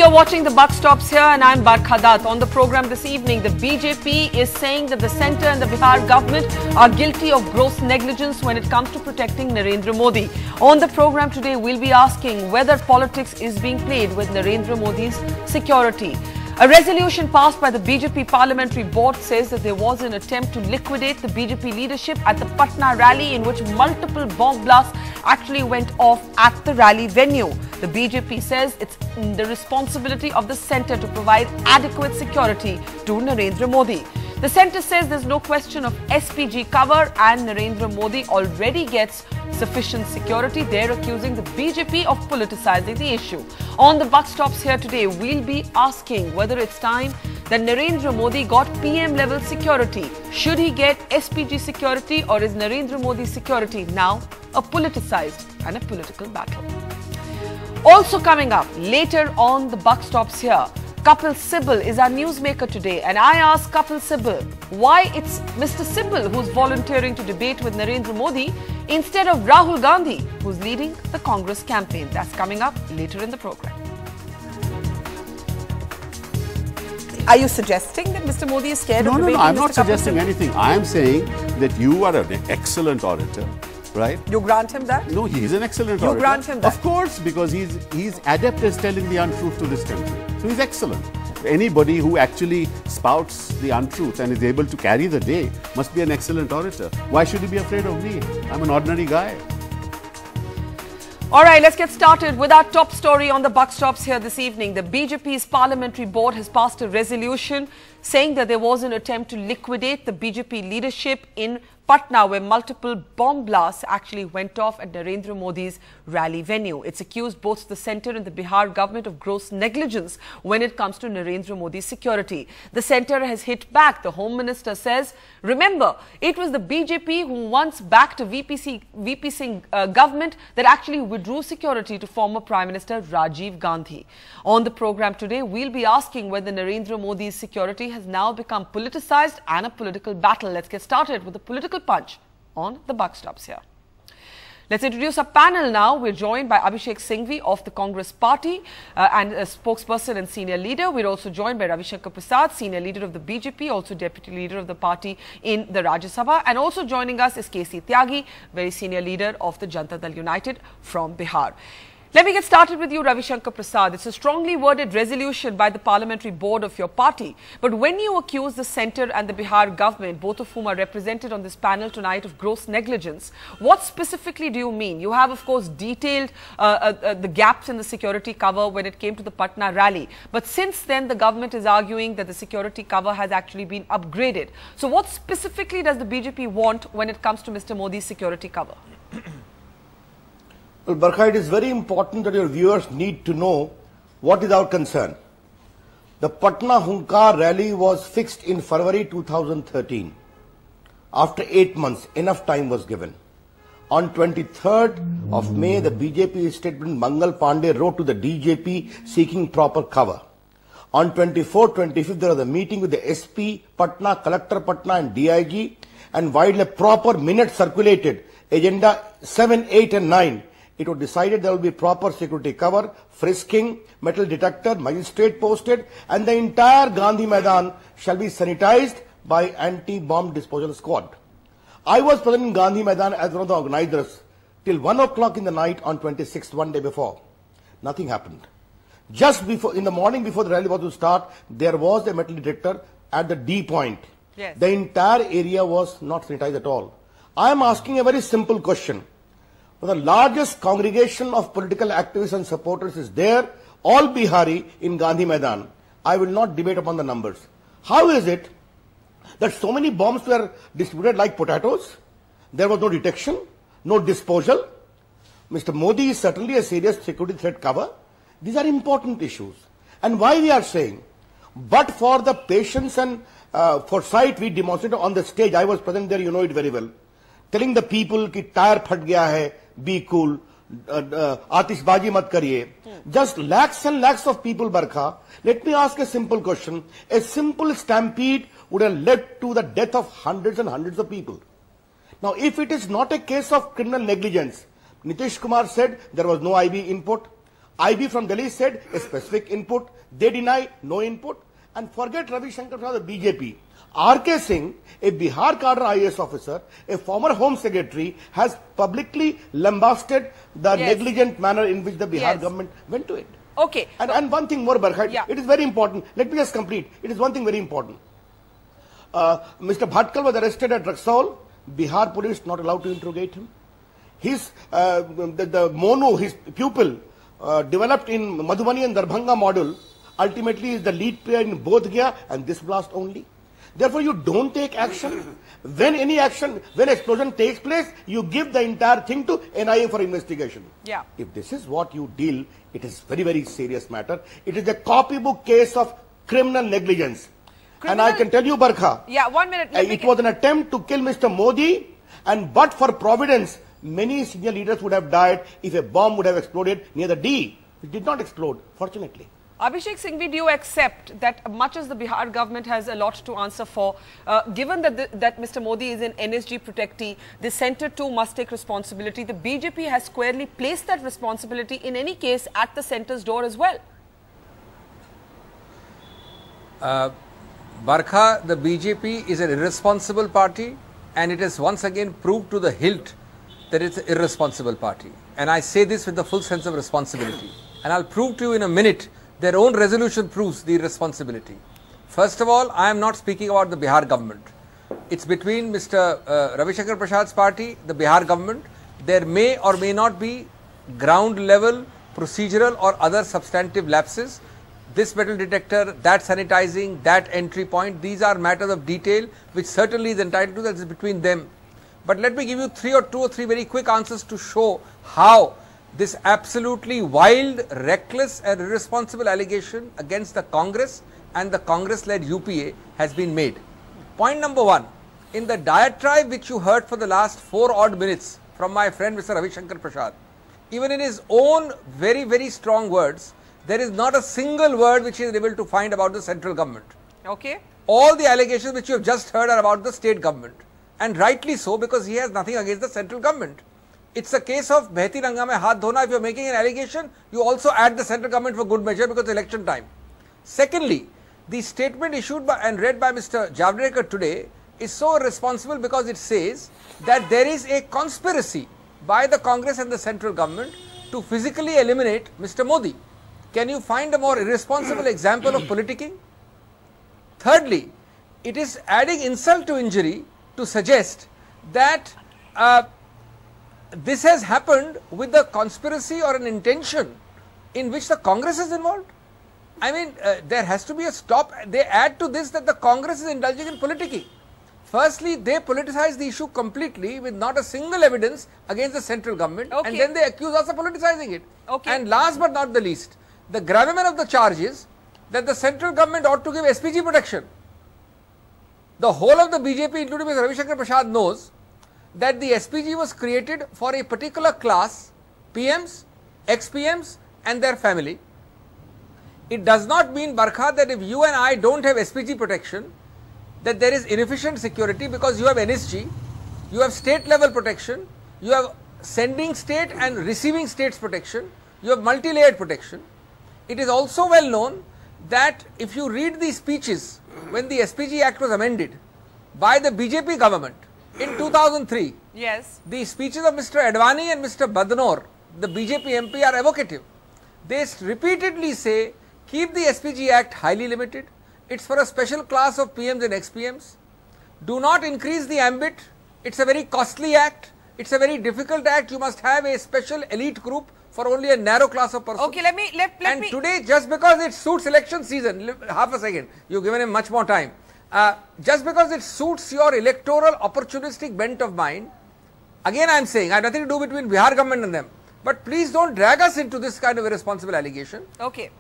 You're watching The Buck Stops Here and I'm Barkha Dutt. On the program this evening, the BJP is saying that the centre and the Bihar government are guilty of gross negligence when it comes to protecting Narendra Modi. On the program today, we'll be asking whether politics is being played with Narendra Modi's security. A resolution passed by the BJP Parliamentary Board says that there was an attempt to liquidate the BJP leadership at the Patna rally in which multiple bomb blasts actually went off at the rally venue. The BJP says it's the responsibility of the centre to provide adequate security to Narendra Modi. The centre says there's no question of SPG cover and Narendra Modi already gets sufficient security. They're accusing the BJP of politicizing the issue. On the Buck Stops Here today, we'll be asking whether it's time that Narendra Modi got PM level security. Should he get SPG security, or is Narendra Modi's security now a politicized and a political battle? Also coming up later on the Buck Stops Here, Kapil Sibal is our newsmaker today, and I asked Kapil Sibal why it's Mr. Sibal who's volunteering to debate with Narendra Modi instead of Rahul Gandhi, who's leading the Congress campaign. That's coming up later in the program. Are you suggesting that Mr. Modi is scared of debating? No, I'm not suggesting anything. I am saying that you are an excellent orator, right? You grant him that? No, he is an excellent orator. You grant him that? Of course, because he's adept at telling the untruth to this country. So he's excellent. Anybody who actually spouts the untruth and is able to carry the day must be an excellent orator. Why should he be afraid of me? I'm an ordinary guy. All right, let's get started with our top story on the Buck Stops Here this evening. The BJP's Parliamentary Board has passed a resolution saying that there was an attempt to liquidate the BJP leadership in Patna, where multiple bomb blasts actually went off at Narendra Modi's rally venue. It's accused both the centre and the Bihar government of gross negligence when it comes to Narendra Modi's security. The centre has hit back. The Home Minister says, remember, it was the BJP who once backed a VP Singh government that actually withdrew security to former Prime Minister Rajiv Gandhi. On the program today, we'll be asking whether Narendra Modi's security has now become politicized and a political battle. Let's get started with the political punch on the Buck Stops Here. Let's introduce our panel now. We're joined by Abhishek Singhvi of the Congress Party and a spokesperson and senior leader. We're also joined by Ravi Shankar Prasad, senior leader of the BJP, also deputy leader of the party in the Rajya Sabha. And also joining us is KC Tyagi, very senior leader of the Janata Dal United from Bihar. Let me get started with you, Ravi Shankar Prasad. It's a strongly worded resolution by the Parliamentary Board of your party. But when you accuse the centre and the Bihar government, both of whom are represented on this panel tonight, of gross negligence, what specifically do you mean? You have, of course, detailed the gaps in the security cover when it came to the Patna rally. But since then, the government is arguing that the security cover has actually been upgraded. So what specifically does the BJP want when it comes to Mr. Modi's security cover? Well, Barkha, it is very important that your viewers need to know what is our concern. The Patna Hunkar rally was fixed in February 2013. After 8 months, enough time was given. On 23rd of May, the BJP statement Mangal Pandey wrote to the DJP seeking proper cover. On 24th, 25th, there was a meeting with the SP, Patna, Collector Patna and DIG, and while a proper minute circulated, agenda 7, 8 and 9, it was decided there will be proper security cover, frisking, metal detector, magistrate posted, and the entire Gandhi Maidan shall be sanitized by anti-bomb disposal squad. I was present in Gandhi Maidan as one of the organizers till 1 o'clock in the night on 26th, one day before. Nothing happened. Just before, in the morning before the rally was to start, there was a metal detector at the D point. Yes. The entire area was not sanitized at all. I am asking a very simple question. The largest congregation of political activists and supporters is there, all Bihari in Gandhi Maidan. I will not debate upon the numbers. How is it that so many bombs were distributed like potatoes? There was no detection, no disposal. Mr. Modi is certainly a serious security threat cover. These are important issues. And why we are saying, but for the patience and foresight we demonstrated on the stage, I was present there, you know it very well, telling the people ki tire phat gaya hai, be cool, atishbaji mat kariye. Just lakhs and lakhs of people, Barkha. Let me ask a simple question. A simple stampede would have led to the death of hundreds and hundreds of people. Now, if it is not a case of criminal negligence, Nitish Kumar said there was no IB input. IB from Delhi said a specific input. They deny no input. And forget Ravi Shankar Prasad, the BJP. R.K. Singh, a Bihar cadre IAS officer, a former Home Secretary, has publicly lambasted the negligent manner in which the Bihar government went to it. Okay. And one thing more, Barkha, it is very important. Let me just complete. It is one thing very important. Mr. Bhatkal was arrested at Raxaul. Bihar police not allowed to interrogate him. His the Monu, his pupil, developed in Madhubani and Darbhanga model, ultimately is the lead player in Bodh Gaya and this blast only. Therefore, you don't take action. When any action, when explosion takes place, you give the entire thing to NIA for investigation. Yeah. If this is what you deal, it is very, very serious matter. It is a copybook case of criminal negligence. And I can tell you, Barkha, 1 minute. It was an attempt to kill Mr. Modi, and but for providence, many senior leaders would have died if a bomb would have exploded near the D. It did not explode, fortunately. Abhishek Singhvi, do you accept that much as the Bihar government has a lot to answer for, given that Mr. Modi is an NSG protectee, the centre too must take responsibility. The BJP has squarely placed that responsibility in any case at the centre's door as well. Barkha, the BJP is an irresponsible party, and it has once again proved to the hilt that it's an irresponsible party. And I say this with the full sense of responsibility. And I'll prove to you in a minute. Their own resolution proves the irresponsibility. First of all, I am not speaking about the Bihar government. It's between Mr. Ravi Shankar Prasad's party, the Bihar government. There may or may not be ground level, procedural or other substantive lapses. This metal detector, that sanitizing, that entry point, these are matters of detail which certainly is entitled to, that is between them. But let me give you two or three very quick answers to show how this absolutely wild, reckless and irresponsible allegation against the Congress and the Congress-led UPA has been made. Point number one, in the diatribe which you heard for the last 4 odd minutes from my friend Mr. Ravi Shankar Prasad, even in his own very, very strong words, there is not a single word which he is able to find about the central government. Okay. All the allegations which you have just heard are about the state government, and rightly so, because he has nothing against the central government. It's a case of Behti Ranga mein haath dhona. If you are making an allegation, you also add the central government for good measure because it's election time. Secondly, the statement issued by and read by Mr. Javadekar today is so irresponsible because it says that there is a conspiracy by the Congress and the central government to physically eliminate Mr. Modi. Can you find a more irresponsible example of politicking? Thirdly, it is adding insult to injury to suggest that this has happened with the conspiracy or an intention in which the Congress is involved. I mean, there has to be a stop. They add to this that the Congress is indulging in politicking. Firstly, they politicize the issue completely with not a single evidence against the central government, and then they accuse us of politicizing it. And last but not the least, the gravamen of the charge is that the central government ought to give SPG protection. The whole of the BJP, including Mr. Ravi Shankar Prasad, knows that the SPG was created for a particular class, PMs, ex-PMs and their family. It does not mean, Barkha, that if you and I don't have SPG protection, that there is inefficient security, because you have NSG, you have state level protection, you have sending state and receiving states protection, you have multi-layered protection. It is also well known that if you read the speeches when the SPG Act was amended by the BJP government in 2003, yes, the speeches of Mr. Advani and Mr. Badnor, the BJP MP, are evocative. They repeatedly say, keep the SPG Act highly limited. It's for a special class of PMs and ex-PMs. Do not increase the ambit. It's a very costly act. It's a very difficult act. You must have a special elite group for only a narrow class of persons. Okay, let me today, just because it suits election season, half a second, you've given him much more time. Just because it suits your electoral opportunistic bent of mind, again I am saying, I have nothing to do between Bihar government and them. But please don't drag us into this kind of irresponsible allegation. Okay.